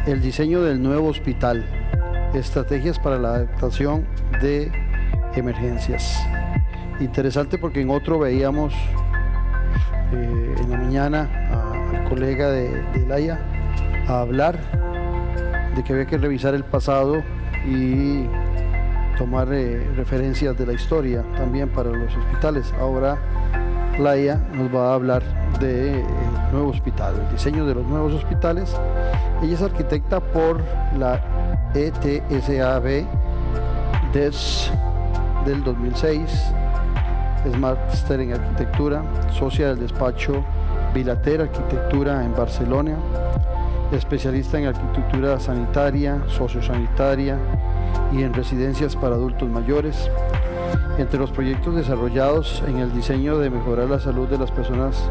el diseño del nuevo hospital, estrategias para la adaptación de emergencias. Interesante porque en otro veíamos en la mañana al colega de Laia a hablar de que había que revisar el pasado y tomar referencias de la historia también para los hospitales. Ahora Laia nos va a hablar del nuevo hospital, el diseño de los nuevos hospitales. Ella es arquitecta por la ETSAB del 2006, es máster en arquitectura, socia del despacho Bilater Arquitectura en Barcelona, especialista en arquitectura sanitaria, sociosanitaria y en residencias para adultos mayores. Entre los proyectos desarrollados en el diseño de mejorar la salud de las personas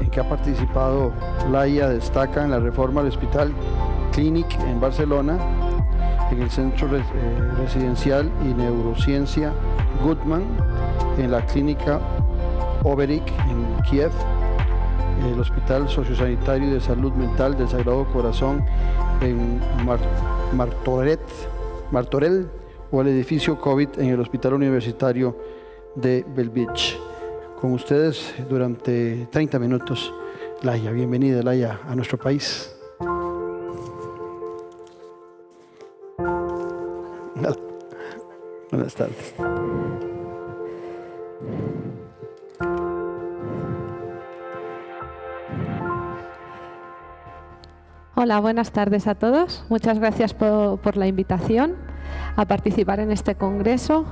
en que ha participado Laia destacan la reforma del Hospital Clínic en Barcelona, en el Centro Residencial y Neurociencia Guttmann, en la Clínica Oberik en Kiev, el Hospital Sociosanitario de Salud Mental del Sagrado Corazón en Martorell o el edificio COVID en el Hospital Universitario de Bellvitge. Con ustedes durante 30 minutos, Laia. Bienvenida, Laia, a nuestro país. Buenas tardes. Hola, buenas tardes a todos. Muchas gracias por la invitación a participar en este congreso,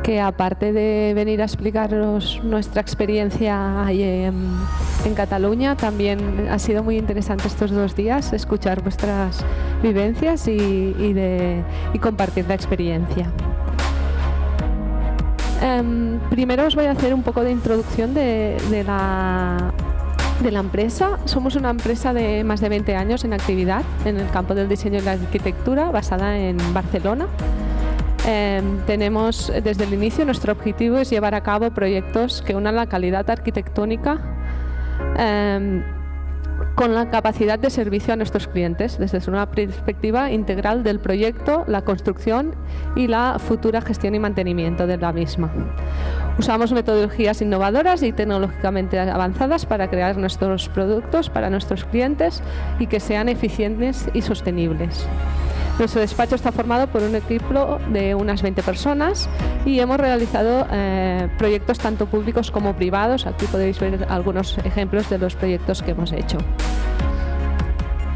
que aparte de venir a explicaros nuestra experiencia en Cataluña, también ha sido muy interesante estos 2 días escuchar vuestras vivencias y compartir la experiencia. Primero os voy a hacer un poco de introducción de la empresa. Somos una empresa de más de 20 años en actividad en el campo del diseño y la arquitectura, basada en Barcelona. Tenemos desde el inicio, nuestro objetivo es llevar a cabo proyectos que unan la calidad arquitectónica con la capacidad de servicio a nuestros clientes, desde una perspectiva integral del proyecto, la construcción y la futura gestión y mantenimiento de la misma. Usamos metodologías innovadoras y tecnológicamente avanzadas para crear nuestros productos para nuestros clientes y que sean eficientes y sostenibles. Nuestro despacho está formado por un equipo de unas 20 personas y hemos realizado proyectos tanto públicos como privados. Aquí podéis ver algunos ejemplos de los proyectos que hemos hecho.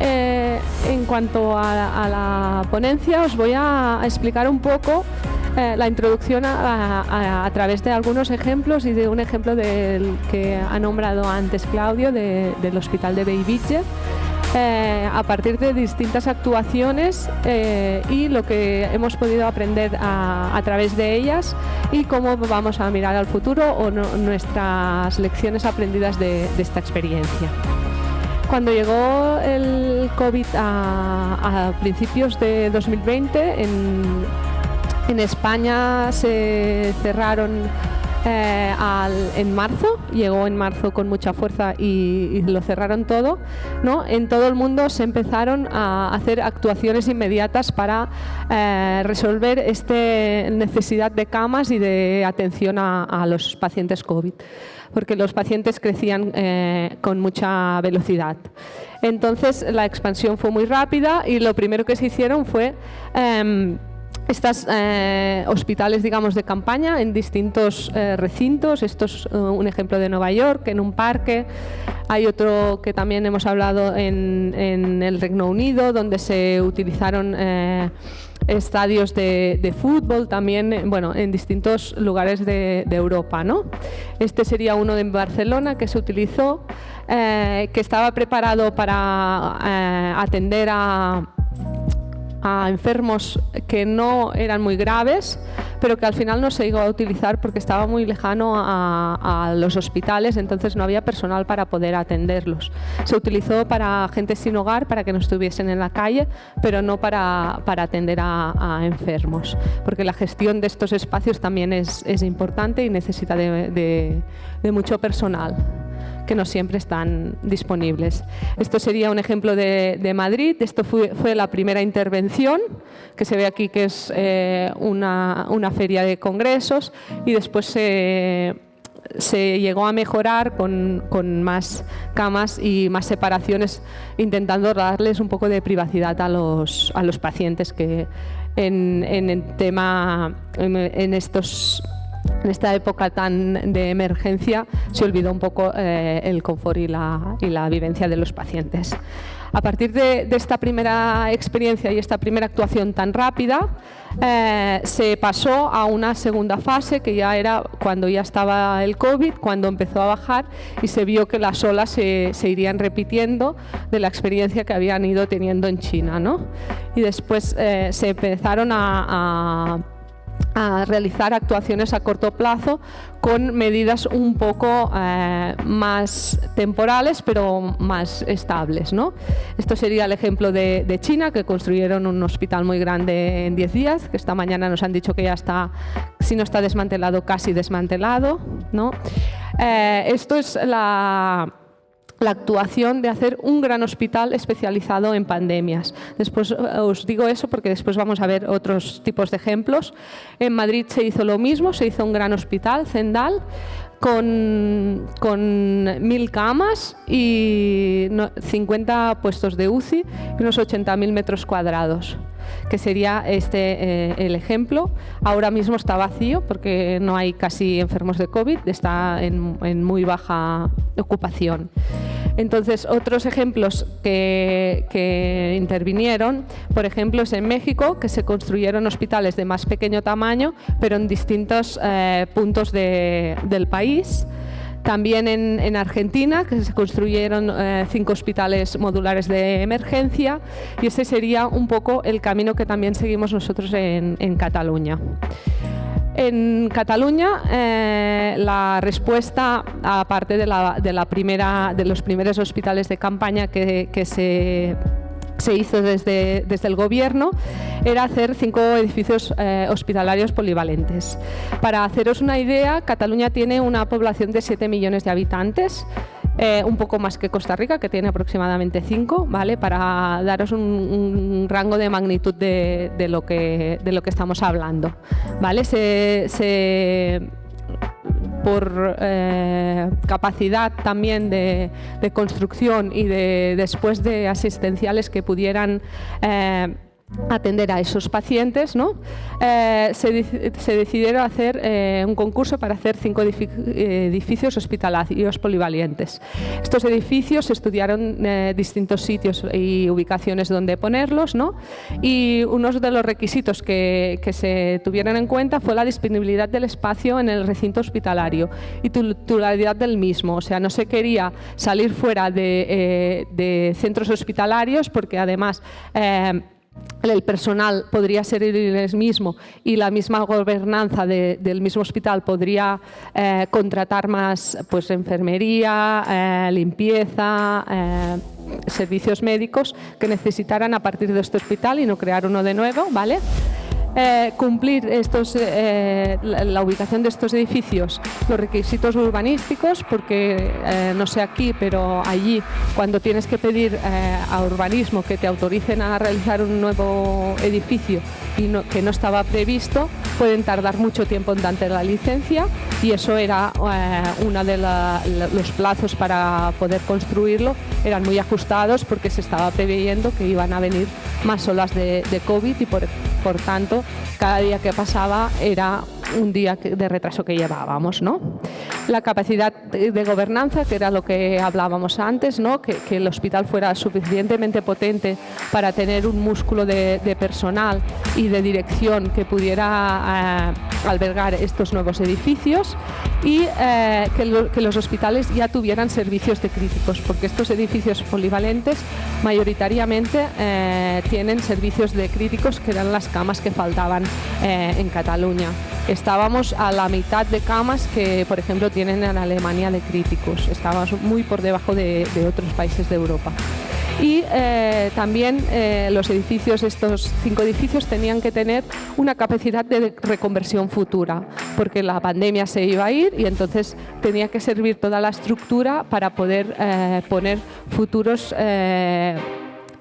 En cuanto a la ponencia, os voy a explicar un poco la introducción a través de algunos ejemplos y de un ejemplo del que ha nombrado antes Claudio del Hospital de Bellvitge, a partir de distintas actuaciones y lo que hemos podido aprender a través de ellas y cómo vamos a mirar al futuro o nuestras lecciones aprendidas de esta experiencia. Cuando llegó el COVID a principios de 2020, en España se cerraron en marzo, llegó en marzo con mucha fuerza y lo cerraron todo, ¿no? En todo el mundo se empezaron a hacer actuaciones inmediatas para resolver esta necesidad de camas y de atención a los pacientes COVID, porque los pacientes crecían con mucha velocidad. Entonces la expansión fue muy rápida y lo primero que se hicieron fue estos hospitales, digamos, de campaña en distintos recintos. Esto es un ejemplo de Nueva York, en un parque. Hay otro que también hemos hablado en el Reino Unido, donde se utilizaron estadios de fútbol, también bueno, en distintos lugares de Europa, ¿no? Este sería uno de Barcelona que se utilizó, que estaba preparado para atender a enfermos que no eran muy graves, pero que al final no se llegó a utilizar porque estaba muy lejano a los hospitales, entonces no había personal para poder atenderlos. Se utilizó para gente sin hogar, para que no estuviesen en la calle, pero no para atender a enfermos, porque la gestión de estos espacios también es importante y necesita de mucho personal. que no siempre están disponibles. Esto sería un ejemplo de Madrid. Esto fue la primera intervención, que se ve aquí que es una feria de congresos, y después se llegó a mejorar con más camas y más separaciones, intentando darles un poco de privacidad a los pacientes que en esta época tan de emergencia se olvidó un poco el confort y la vivencia de los pacientes. A partir de esta primera experiencia y esta primera actuación tan rápida, se pasó a una segunda fase, que ya era cuando ya estaba el COVID, cuando empezó a bajar y se vio que las olas se irían repitiendo de la experiencia que habían ido teniendo en China, ¿no? Y después se empezaron a realizar actuaciones a corto plazo con medidas un poco más temporales, pero más estables, ¿no? Esto sería el ejemplo de China, que construyeron un hospital muy grande en 10 días, que esta mañana nos han dicho que ya está, si no está desmantelado, casi desmantelado, ¿no? Esto es la actuación de hacer un gran hospital especializado en pandemias. Después os digo eso porque después vamos a ver otros tipos de ejemplos. En Madrid se hizo lo mismo, se hizo un gran hospital, Zendal, con 1000 camas y 50 puestos de UCI y unos 80.000 metros cuadrados, que sería el ejemplo. Ahora mismo está vacío porque no hay casi enfermos de COVID, está en muy baja ocupación. Entonces, otros ejemplos que intervinieron, por ejemplo, es en México, que se construyeron hospitales de más pequeño tamaño, pero en distintos puntos del país. También en Argentina, que se construyeron 5 hospitales modulares de emergencia, y ese sería un poco el camino que también seguimos nosotros en Cataluña. En Cataluña, la respuesta, aparte de los primeros hospitales de campaña que se hizo desde el gobierno, era hacer 5 edificios hospitalarios polivalentes. Para haceros una idea, Cataluña tiene una población de 7 millones de habitantes, un poco más que Costa Rica, que tiene aproximadamente 5, ¿vale? Para daros un rango de magnitud de lo que estamos hablando, ¿vale? Por capacidad también de construcción y después de asistenciales que pudieran atender a esos pacientes, ¿no? Se decidieron hacer un concurso para hacer 5 edificios hospitalarios polivalentes. Estos edificios estudiaron distintos sitios y ubicaciones donde ponerlos, ¿no? Y uno de los requisitos que se tuvieron en cuenta fue la disponibilidad del espacio en el recinto hospitalario y titularidad del mismo. O sea, no se quería salir fuera de centros hospitalarios, porque además el personal podría ser el mismo y la misma gobernanza del mismo hospital podría contratar más, pues, enfermería, limpieza, servicios médicos que necesitaran a partir de este hospital y no crear uno de nuevo, ¿vale? Cumplir la ubicación de estos edificios, los requisitos urbanísticos, porque no sé aquí, pero allí, cuando tienes que pedir a urbanismo que te autoricen a realizar un nuevo edificio y que no estaba previsto, pueden tardar mucho tiempo en darte la licencia, y eso era uno de los plazos para poder construirlo, eran muy ajustados porque se estaba preveyendo que iban a venir más olas de COVID y por tanto cada día que pasaba era un día de retraso que llevábamos, ¿no? La capacidad de gobernanza, que era lo que hablábamos antes, ¿no? Que el hospital fuera suficientemente potente para tener un músculo de personal y de dirección que pudiera albergar estos nuevos edificios, y que los hospitales ya tuvieran servicios de críticos, porque estos edificios polivalentes mayoritariamente tienen servicios de críticos, que eran las camas que faltaban en Cataluña. Estábamos a la mitad de camas que, por ejemplo, tienen en Alemania de críticos. Estábamos muy por debajo de otros países de Europa. Y también los edificios, estos 5 edificios, tenían que tener una capacidad de reconversión futura, porque la pandemia se iba a ir y entonces tenía que servir toda la estructura para poder poner futuros,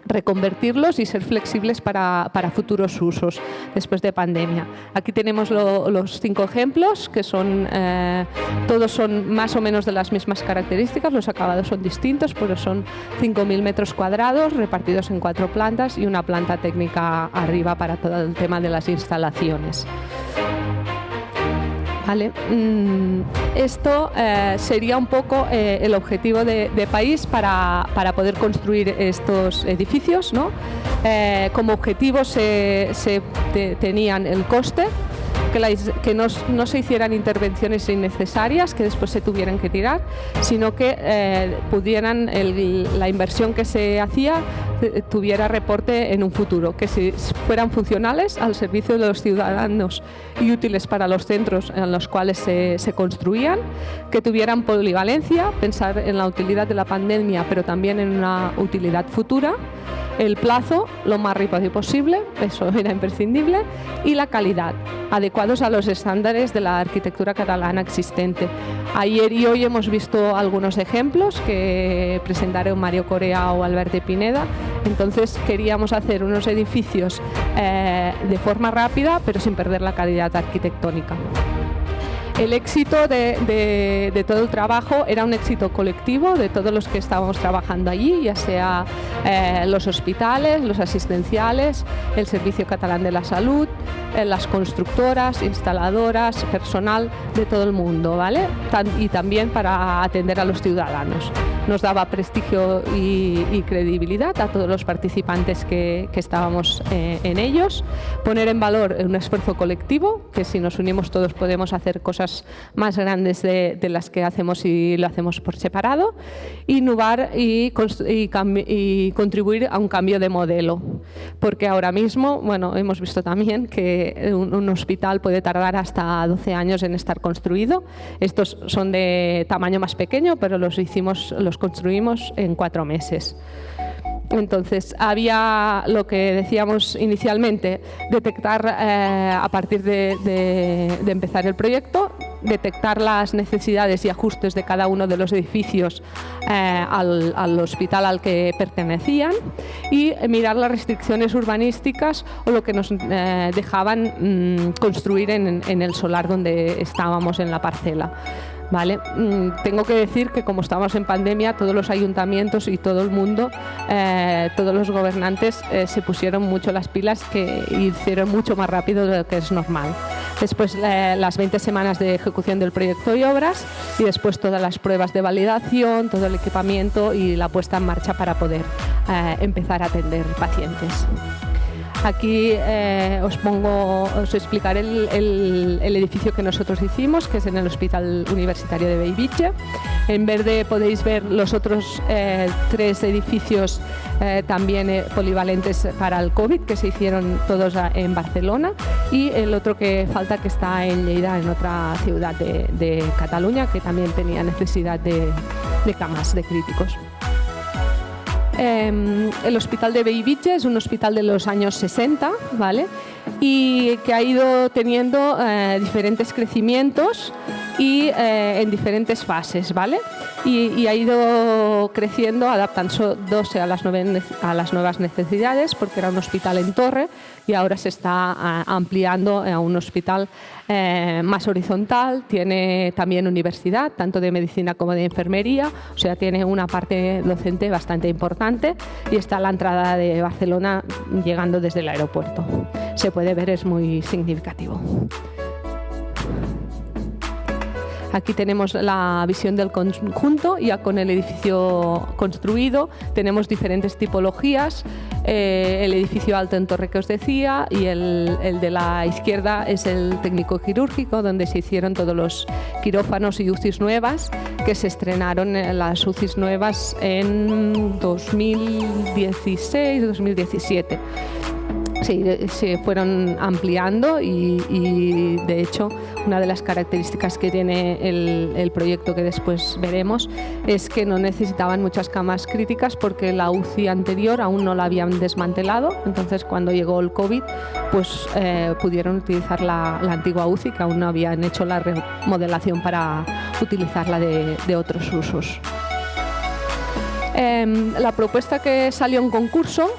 reconvertirlos y ser flexibles para futuros usos después de pandemia. Aquí tenemos los 5 ejemplos, que son todos son más o menos de las mismas características, los acabados son distintos, pero son 5.000 metros cuadrados repartidos en 4 plantas y una planta técnica arriba para todo el tema de las instalaciones. Vale. Esto sería un poco el objetivo de país para poder construir estos edificios, ¿no? Como objetivo tenían el coste, que no se hicieran intervenciones innecesarias que después se tuvieran que tirar, sino que pudieran la inversión que se hacía tuviera reporte en un futuro, que si fueran funcionales al servicio de los ciudadanos y útiles para los centros en los cuales se construían, que tuvieran polivalencia, pensar en la utilidad de la pandemia, pero también en una utilidad futura, el plazo lo más rápido posible, eso era imprescindible, y la calidad, adecuados a los estándares de la arquitectura catalana existente. Ayer y hoy hemos visto algunos ejemplos que presentaron Mario Corea o Albert de Pineda, entonces queríamos hacer unos edificios de forma rápida, pero sin perder la calidad arquitectónica. El éxito de todo el trabajo era un éxito colectivo de todos los que estábamos trabajando allí, ya sea los hospitales, los asistenciales, el Servicio Catalán de la Salud, las constructoras, instaladoras, personal de todo el mundo, ¿vale? Y también para atender a los ciudadanos. Nos daba prestigio y credibilidad a todos los participantes que estábamos en ellos, poner en valor un esfuerzo colectivo, que si nos unimos todos podemos hacer cosas más grandes de las que hacemos y lo hacemos por separado, innovar y contribuir a un cambio de modelo, porque ahora mismo, bueno, hemos visto también que un hospital puede tardar hasta 12 años en estar construido. Estos son de tamaño más pequeño, pero los construimos en 4 meses. Entonces, había lo que decíamos inicialmente, detectar a partir de empezar el proyecto, detectar las necesidades y ajustes de cada uno de los edificios al hospital al que pertenecían y mirar las restricciones urbanísticas o lo que nos dejaban construir en el solar donde estábamos en la parcela. Vale. Tengo que decir que como estamos en pandemia, todos los ayuntamientos y todo el mundo, todos los gobernantes se pusieron mucho las pilas y hicieron mucho más rápido de lo que es normal. Después las 20 semanas de ejecución del proyecto y obras y después todas las pruebas de validación, todo el equipamiento y la puesta en marcha para poder empezar a atender pacientes. Aquí os explicaré el edificio que nosotros hicimos, que es en el Hospital Universitario de Bellvitge. En verde podéis ver los otros 3 edificios también polivalentes para el COVID, que se hicieron todos en Barcelona, y el otro que falta, que está en Lleida, en otra ciudad de Cataluña, que también tenía necesidad de camas de críticos. El Hospital de Bellvitge es un hospital de los años 60, ¿vale? Y que ha ido teniendo diferentes crecimientos y en diferentes fases, ¿vale? Y ha ido creciendo, adaptándose a las nuevas necesidades, porque era un hospital en torre y ahora se está ampliando a un hospital más horizontal. Tiene también universidad, tanto de medicina como de enfermería, o sea, tiene una parte docente bastante importante y está a la entrada de Barcelona llegando desde el aeropuerto. Se puede ver, es muy significativo. Aquí tenemos la visión del conjunto, ya con el edificio construido. Tenemos diferentes tipologías. El edificio alto en torre que os decía, y el de la izquierda es el técnico quirúrgico, donde se hicieron todos los quirófanos y UCIs nuevas, que se estrenaron las UCIs nuevas en 2016-2017. se fueron ampliando y de hecho una de las características que tiene el proyecto que después veremos es que no necesitaban muchas camas críticas porque la UCI anterior aún no la habían desmantelado, entonces cuando llegó el COVID pues pudieron utilizar la antigua UCI, que aún no habían hecho la remodelación para utilizarla de otros usos. La propuesta que salió en concurso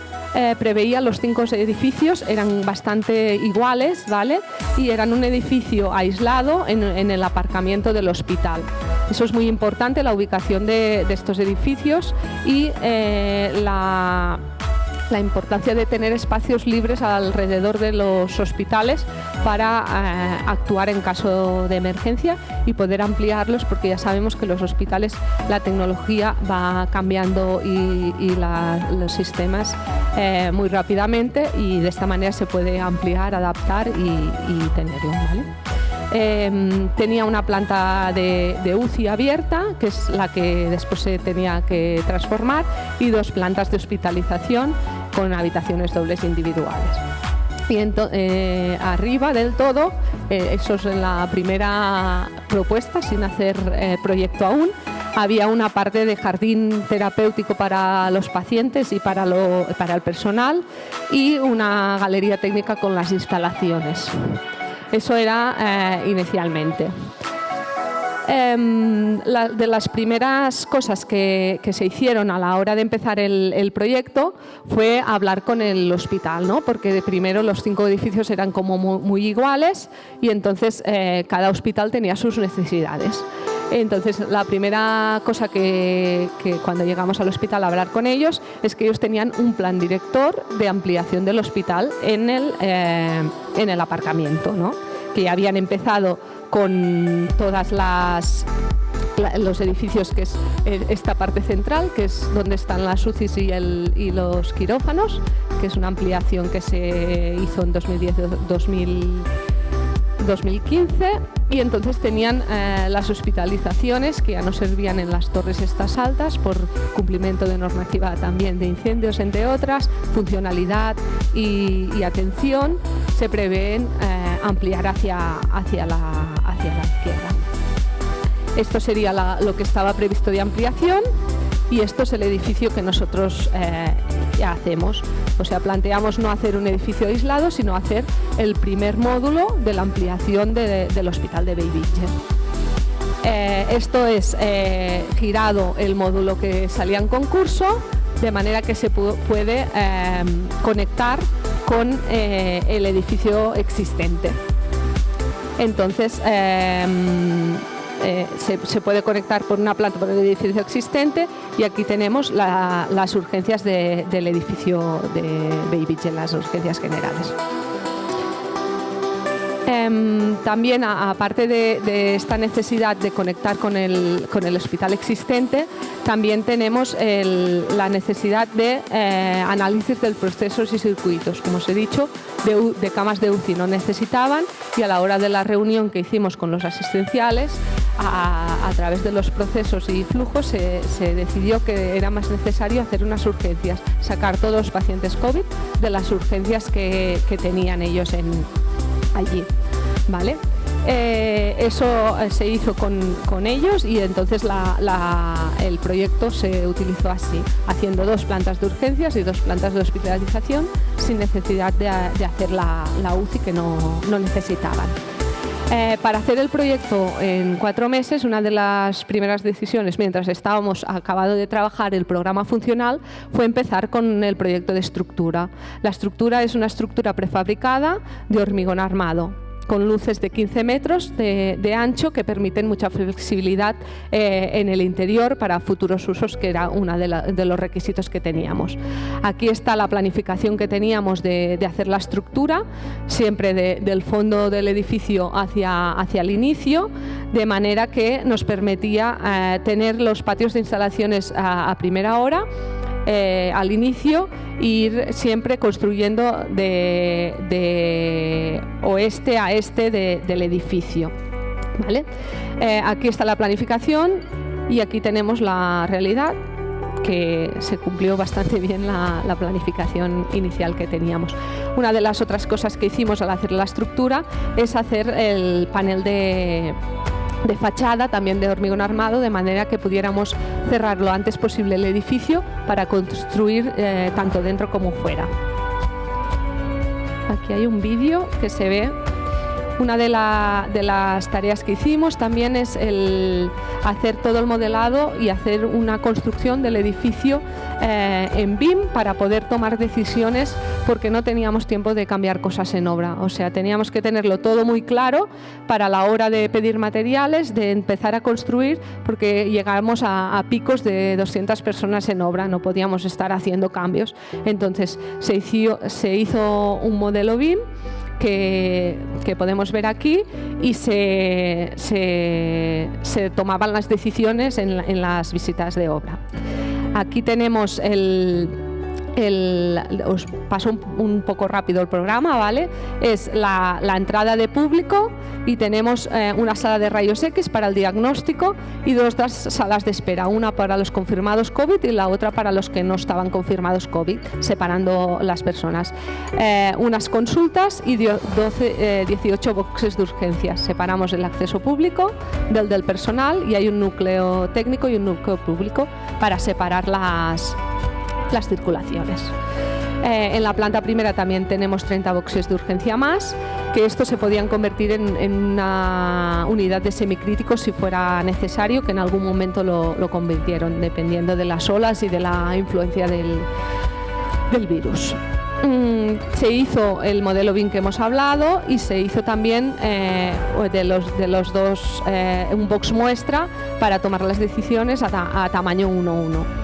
preveía los 5 edificios, eran bastante iguales, ¿vale? Y eran un edificio aislado en el aparcamiento del hospital. Eso es muy importante, la ubicación de estos edificios y la importancia de tener espacios libres alrededor de los hospitales para actuar en caso de emergencia y poder ampliarlos, porque ya sabemos que los hospitales, la tecnología va cambiando y los sistemas muy rápidamente, y de esta manera se puede ampliar, adaptar y tenerlo, ¿vale? Tenía una planta de UCI abierta, que es la que después se tenía que transformar, y 2 plantas de hospitalización con habitaciones dobles individuales. Y arriba del todo, eso es la primera propuesta, sin hacer proyecto aún, había una parte de jardín terapéutico para los pacientes y para el personal, y una galería técnica con las instalaciones. Eso era inicialmente. De las primeras cosas que se hicieron a la hora de empezar el proyecto fue hablar con el hospital, ¿no? Porque de primero los 5 edificios eran como muy iguales, y entonces cada hospital tenía sus necesidades. Entonces, la primera cosa que cuando llegamos al hospital a hablar con ellos es que ellos tenían un plan director de ampliación del hospital en el aparcamiento, ¿no? Que ya habían empezado con todas los edificios, que es esta parte central, que es donde están las UCIs y los quirófanos, que es una ampliación que se hizo en 2015, y entonces tenían las hospitalizaciones que ya no servían en las torres estas altas por cumplimiento de normativa también de incendios, entre otras, funcionalidad y atención, se prevén ampliar hacia la izquierda. Esto sería lo que estaba previsto de ampliación, y esto es el edificio que nosotros ya hacemos. O sea, planteamos no hacer un edificio aislado, sino hacer el primer módulo de la ampliación del hospital de Bellvitge. Esto es girado el módulo que salía en concurso, de manera que se puede conectar con el edificio existente. Entonces, se puede conectar por una planta por el edificio existente, y aquí tenemos las urgencias del edificio de Bellvitge, las urgencias generales. También, aparte de esta necesidad de conectar con el hospital existente, también tenemos la necesidad de análisis de procesos y circuitos. Como os he dicho, de camas de UCI no necesitaban, y a la hora de la reunión que hicimos con los asistenciales, a través de los procesos y flujos, se decidió que era más necesario hacer unas urgencias, sacar todos los pacientes COVID de las urgencias que tenían ellos allí, ¿vale? Eso se hizo con ellos, y entonces el proyecto se utilizó así, haciendo 2 plantas de urgencias y 2 plantas de hospitalización, sin necesidad de hacer la UCI que no necesitaban. Para hacer el proyecto en 4 meses, una de las primeras decisiones, mientras estábamos acabando de trabajar el programa funcional, fue empezar con el proyecto de estructura. La estructura es una estructura prefabricada de hormigón armado, con luces de 15 metros de ancho, que permiten mucha flexibilidad en el interior para futuros usos, que era uno de los requisitos que teníamos. Aquí está la planificación que teníamos de hacer la estructura, siempre del fondo del edificio hacia el inicio, de manera que nos permitía tener los patios de instalaciones a primera hora, al inicio, e ir siempre construyendo de oeste a este del edificio, ¿vale? Aquí está la planificación, y aquí tenemos la realidad. que se cumplió bastante bien la planificación inicial que teníamos. Una de las otras cosas que hicimos al hacer la estructura es hacer el panel de fachada, también de hormigón armado, de manera que pudiéramos cerrar lo antes posible el edificio para construir tanto dentro como fuera. Aquí hay un vídeo que se ve. Una de las tareas que hicimos también es el hacer todo el modelado y hacer una construcción del edificio en BIM para poder tomar decisiones, porque no teníamos tiempo de cambiar cosas en obra. O sea, teníamos que tenerlo todo muy claro para la hora de pedir materiales, de empezar a construir, porque llegábamos a picos de 200 personas en obra, no podíamos estar haciendo cambios. Entonces se hizo un modelo BIM que podemos ver aquí, y se tomaban las decisiones en las visitas de obra. Aquí tenemos os paso un poco rápido el programa, ¿vale? Es la entrada de público, y tenemos una sala de rayos X para el diagnóstico y dos salas de espera, una para los confirmados COVID y la otra para los que no estaban confirmados COVID, separando las personas. Unas consultas y 18 boxes de urgencias. Separamos el acceso público del personal, y hay un núcleo técnico y un núcleo público para separar las circulaciones. En la planta primera también tenemos 30 boxes de urgencia más, que estos se podían convertir en una unidad de semicríticos si fuera necesario, que en algún momento lo convirtieron, dependiendo de las olas y de la influencia del virus. Se hizo el modelo BIM que hemos hablado, y se hizo también de los dos un box muestra para tomar las decisiones a tamaño 1:1.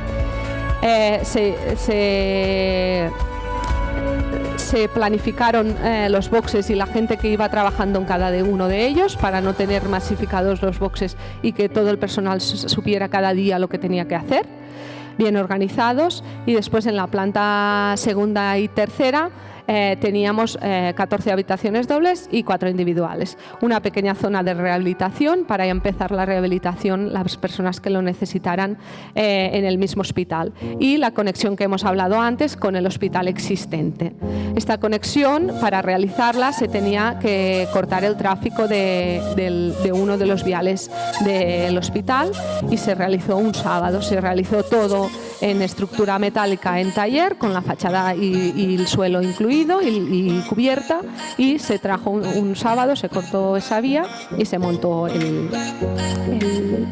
Se planificaron los boxes y la gente que iba trabajando en cada uno de ellos, para no tener masificados los boxes y que todo el personal supiera cada día lo que tenía que hacer, bien organizados. Y después en la planta segunda y tercera teníamos 14 habitaciones dobles y 4 individuales. Una pequeña zona de rehabilitación para empezar la rehabilitación, las personas que lo necesitaran en el mismo hospital. Y la conexión que hemos hablado antes con el hospital existente. Esta conexión, para realizarla, se tenía que cortar el tráfico de uno de los viales del hospital, y se realizó un sábado. Se realizó todo en estructura metálica en taller, con la fachada y el suelo incluido y cubierta, y se trajo un sábado, se cortó esa vía y se montó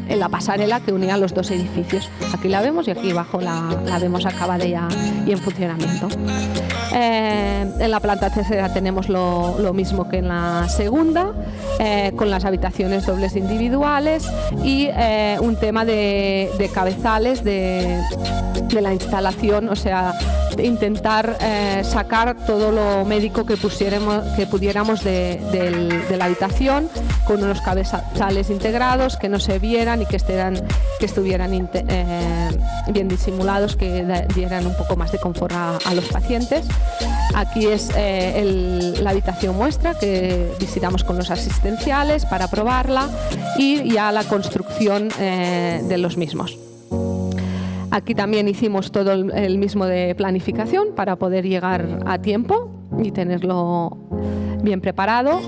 la pasarela que unía los dos edificios. Aquí la vemos, y aquí abajo la vemos acabada ya y en funcionamiento. En la planta tercera tenemos lo mismo que en la segunda, con las habitaciones dobles individuales, y un tema de cabezales de la instalación, o sea, de intentar sacar todo lo médico que pudiéramos de la habitación, con unos cabezales integrados que no se vieran y que estuvieran bien disimulados, que dieran un poco más de confort a los pacientes. Aquí es la habitación muestra que visitamos con los asistenciales para probarla, y ya la construcción de los mismos. Aquí también hicimos todo el mismo de planificación para poder llegar a tiempo y tenerlo bien preparado.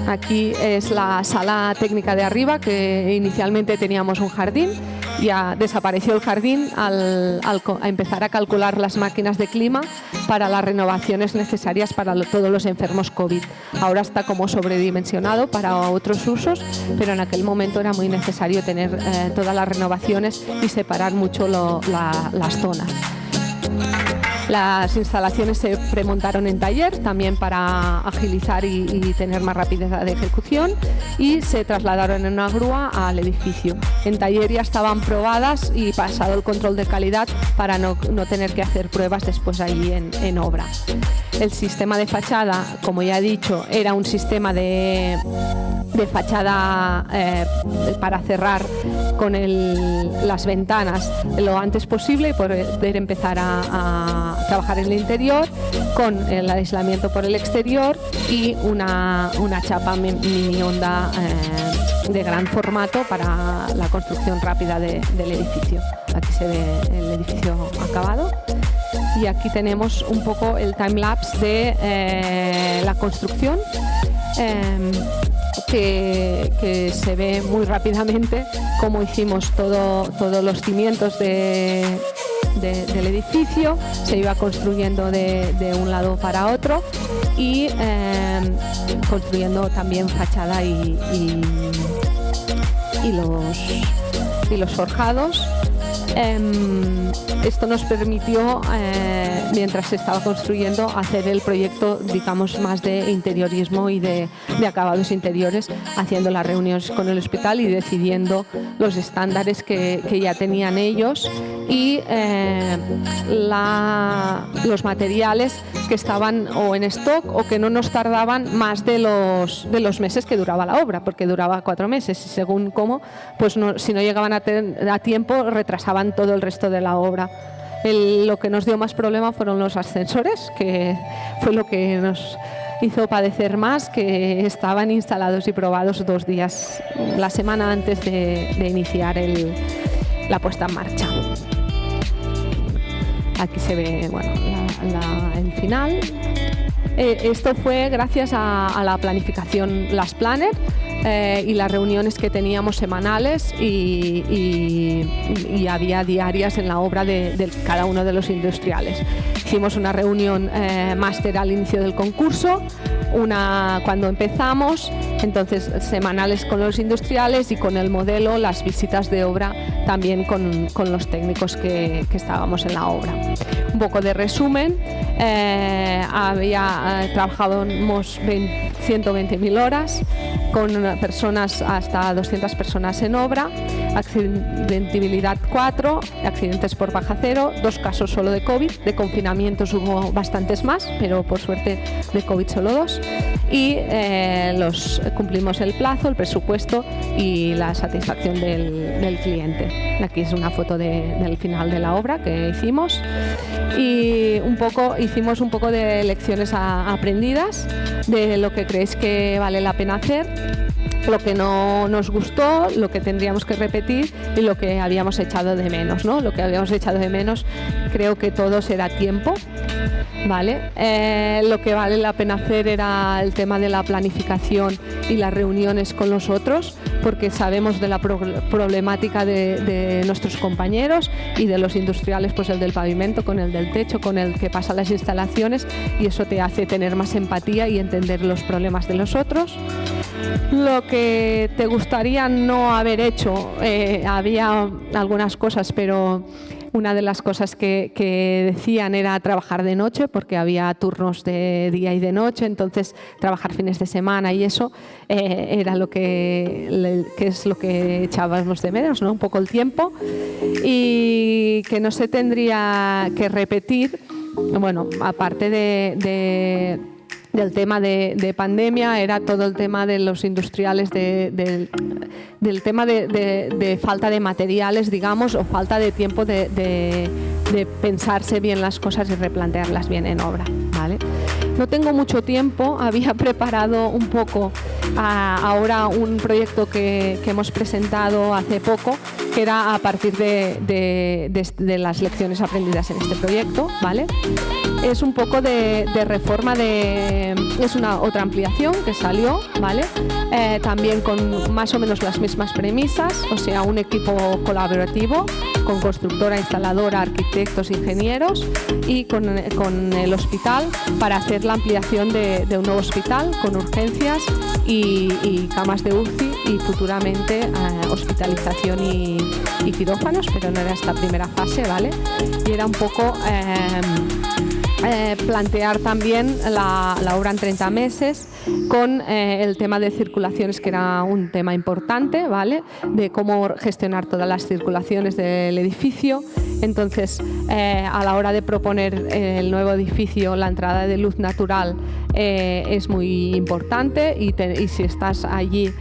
Aquí es la sala técnica de arriba, que inicialmente teníamos un jardín. Ya desapareció el jardín al empezar a calcular las máquinas de clima para las renovaciones necesarias para todos los enfermos COVID. Ahora está como sobredimensionado para otros usos, pero en aquel momento era muy necesario tener todas las renovaciones y separar mucho las zonas. Las instalaciones se premontaron en taller, también para agilizar y tener más rapidez de ejecución, y se trasladaron en una grúa al edificio. En taller ya estaban probadas y pasado el control de calidad para no tener que hacer pruebas después allí en obra. El sistema de fachada, como ya he dicho, era un sistema de fachada para cerrar con las ventanas lo antes posible y poder empezar a trabajar en el interior con el aislamiento por el exterior y una chapa mini onda de gran formato para la construcción rápida del edificio. Aquí se ve el edificio acabado. Y aquí tenemos un poco el timelapse de la construcción, que se ve muy rápidamente cómo hicimos todos los cimientos del edificio, se iba construyendo de un lado para otro y construyendo también fachada y los forjados. Esto nos permitió, mientras se estaba construyendo, hacer el proyecto, digamos, más de interiorismo y de acabados interiores, haciendo las reuniones con el hospital y decidiendo los estándares que ya tenían ellos y los materiales que estaban o en stock o que no nos tardaban más de los meses que duraba la obra, porque duraba 4 meses y según cómo, pues si no llegaban a tiempo, retrasaban todo el resto de la obra. Lo que nos dio más problema fueron los ascensores, que fue lo que nos hizo padecer más, que estaban instalados y probados 2 días, la semana antes de iniciar la puesta en marcha. Aquí se ve el final. Esto fue gracias a la planificación, las planner, y las reuniones que teníamos semanales y había diarias en la obra de cada uno de los industriales. Hicimos una reunión máster al inicio del concurso, una cuando empezamos, entonces semanales con los industriales y con el modelo, las visitas de obra también con los técnicos que estábamos en la obra. Un poco de resumen, trabajábamos 120.000 horas con personas hasta 200 personas en obra, accidentabilidad 4, accidentes por baja 0, 2 casos solo de COVID, de confinamientos hubo bastantes más, pero por suerte de COVID solo 2 y cumplimos el plazo, el presupuesto y la satisfacción del cliente. Aquí es una foto del final de la obra que hicimos y hicimos un poco de lecciones aprendidas de lo que creéis que vale la pena hacer, lo que no nos gustó, lo que tendríamos que repetir y lo que habíamos echado de menos, ¿no? Lo que habíamos echado de menos creo que todo será tiempo, ¿vale? Lo que vale la pena hacer era el tema de la planificación y las reuniones con los otros, porque sabemos de la problemática de nuestros compañeros y de los industriales, pues el del pavimento, con el del techo, con el que pasa las instalaciones, y eso te hace tener más empatía y entender los problemas de los otros. Lo que te gustaría no haber hecho, había algunas cosas, pero una de las cosas que decían era trabajar de noche, porque había turnos de día y de noche, entonces trabajar fines de semana y eso era lo que es lo que echábamos de menos, ¿no? Un poco el tiempo, y que no se tendría que repetir, bueno, aparte del tema de pandemia, era todo el tema de los industriales, del tema de falta de materiales, digamos, o falta de tiempo de pensarse bien las cosas y replantearlas bien en obra, ¿vale? No tengo mucho tiempo, había preparado un poco ahora un proyecto que hemos presentado hace poco, que era a partir de las lecciones aprendidas en este proyecto, ¿vale? Es un poco de reforma, es una otra ampliación que salió, ¿vale? También con más o menos las mismas premisas, o sea, un equipo colaborativo con constructora, instaladora, arquitectos, ingenieros y con el hospital para hacer la ampliación de un nuevo hospital con urgencias y camas de UCI y futuramente hospitalización y quirófanos, pero no era esta primera fase, ¿vale? Y era un poco plantear también la obra en 30 meses con el tema de circulaciones, que era un tema importante, ¿vale? De cómo gestionar todas las circulaciones del edificio. Entonces, a la hora de proponer el nuevo edificio, la entrada de luz natural es muy importante y si estás allí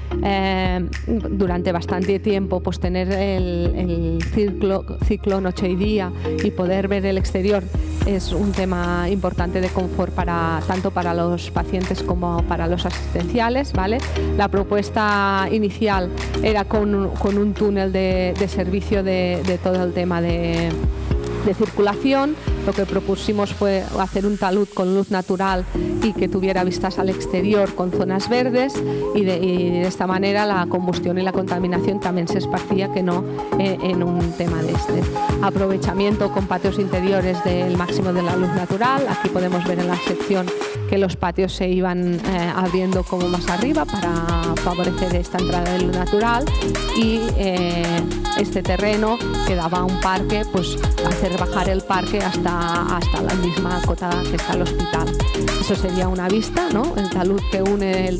durante bastante tiempo, pues tener el ciclo noche y día y poder ver el exterior es un tema importante de confort tanto para los pacientes como para los asistenciales, ¿vale? La propuesta inicial era con un túnel de servicio de todo el tema de circulación. Lo que propusimos fue hacer un talud con luz natural y que tuviera vistas al exterior con zonas verdes, y de esta manera la combustión y la contaminación también se esparcía, que no en un tema de aprovechamiento con patios interiores del máximo de la luz natural. Aquí podemos ver en la sección que los patios se iban abriendo como más arriba para favorecer esta entrada de luz natural, y este terreno que daba a un parque, pues hacer bajar el parque hasta la misma cota que está el hospital. Eso sería una vista, ¿no? El talud que une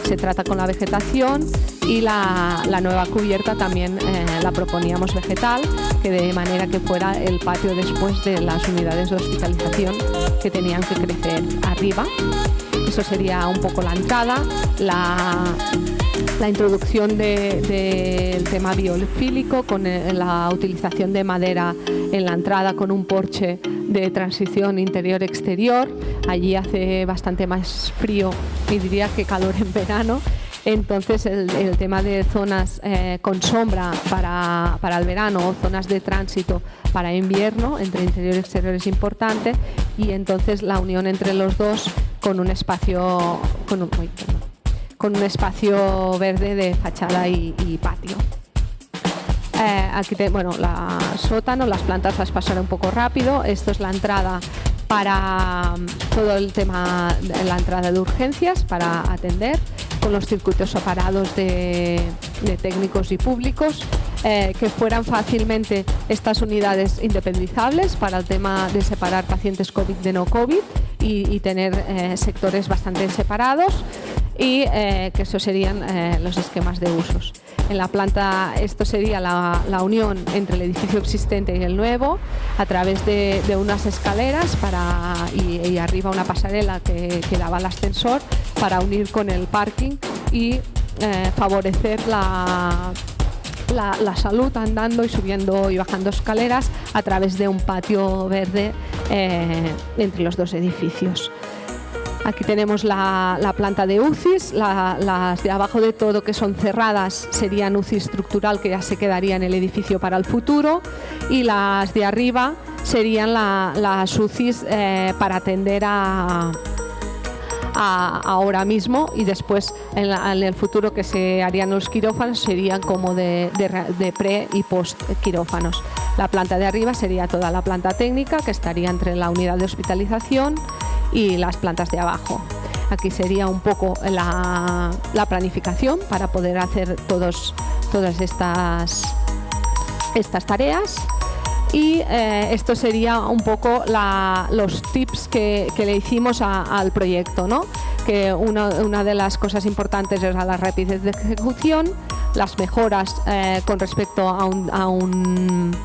se trata con la vegetación, y la nueva cubierta también la proponíamos vegetal, que de manera que fuera el patio después de las unidades de hospitalización que tenían que crecer arriba. Eso sería un poco la entrada, la introducción del tema biofílico con la utilización de madera en la entrada, con un porche de transición interior-exterior. Allí hace bastante más frío y diría que calor en verano. Entonces el tema de zonas con sombra para el verano, o zonas de tránsito para invierno, entre interior y exterior, es importante, y entonces la unión entre los dos con un espacio verde de fachada y patio. Aquí la sótano, las plantas las pasaré un poco rápido. Esto es la entrada para todo el tema de la entrada de urgencias para atender, con los circuitos separados de técnicos y públicos, que fueran fácilmente estas unidades independizables para el tema de separar pacientes COVID de no COVID y tener sectores bastante separados, y que esos serían los esquemas de usos. En la planta, esto sería la unión entre el edificio existente y el nuevo, a través de unas escaleras y arriba una pasarela que daba al ascensor para unir con el parking y favorecer la salud andando y subiendo y bajando escaleras a través de un patio verde entre los dos edificios. Aquí tenemos la planta de UCIs, las de abajo de todo, que son cerradas, serían UCI estructural, que ya se quedaría en el edificio para el futuro, y las de arriba serían las UCIs para atender a ahora mismo, y después en el futuro que se harían los quirófanos serían como de pre y post quirófanos. La planta de arriba sería toda la planta técnica, que estaría entre la unidad de hospitalización y las plantas de abajo. Aquí sería un poco la planificación para poder hacer todas estas tareas. Y esto sería un poco los tips que le hicimos al proyecto, ¿no? Que una de las cosas importantes era la rapidez de ejecución, las mejoras con respecto a un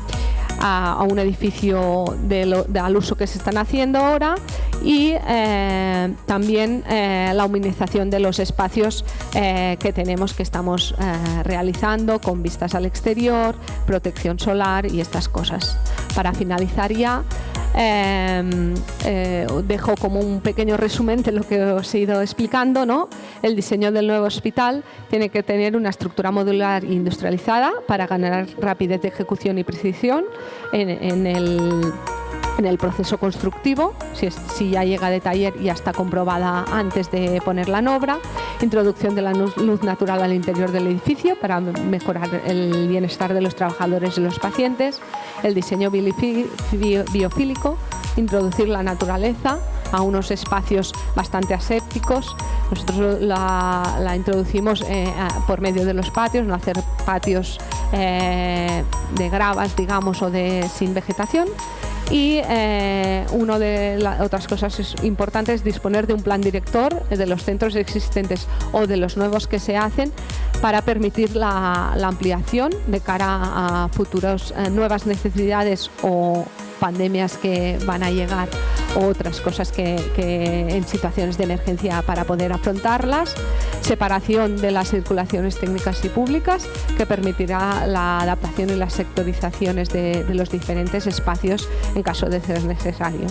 edificio al uso que se están haciendo ahora, y también la humanización de los espacios que tenemos, que estamos realizando, con vistas al exterior, protección solar y estas cosas. Para finalizar ya, dejo como un pequeño resumen de lo que os he ido explicando, ¿no? El diseño del nuevo hospital tiene que tener una estructura modular e industrializada para ganar rapidez de ejecución y precisión en el proceso constructivo. Si ya llega de taller, ya está comprobada antes de ponerla en obra. Introducción de la luz natural al interior del edificio para mejorar el bienestar de los trabajadores y los pacientes. El diseño biofílico, introducir la naturaleza a unos espacios bastante asépticos. Nosotros la introducimos por medio de los patios, no hacer patios de gravas, digamos, o sin vegetación. Y una de las otras cosas importantes es disponer de un plan director de los centros existentes o de los nuevos que se hacen, para permitir la ampliación de cara a futuras nuevas necesidades o pandemias que van a llegar o otras cosas que en situaciones de emergencia para poder afrontarlas. Separación de las circulaciones técnicas y públicas, que permitirá la adaptación y las sectorizaciones de los diferentes espacios en caso de ser necesario.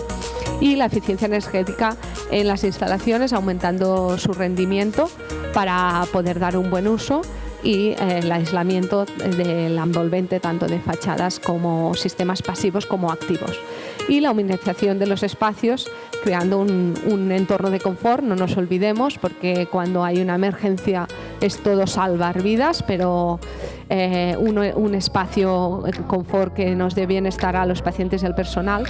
Y la eficiencia energética en las instalaciones, aumentando su rendimiento para poder dar un buen uso, y el aislamiento del envolvente tanto de fachadas como sistemas pasivos como activos. Y la humanización de los espacios, creando un entorno de confort, no nos olvidemos, porque cuando hay una emergencia es todo salvar vidas, pero un espacio confort que nos dé bienestar a los pacientes y al personal,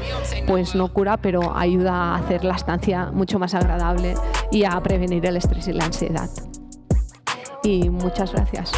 pues no cura, pero ayuda a hacer la estancia mucho más agradable y a prevenir el estrés y la ansiedad. Y muchas gracias.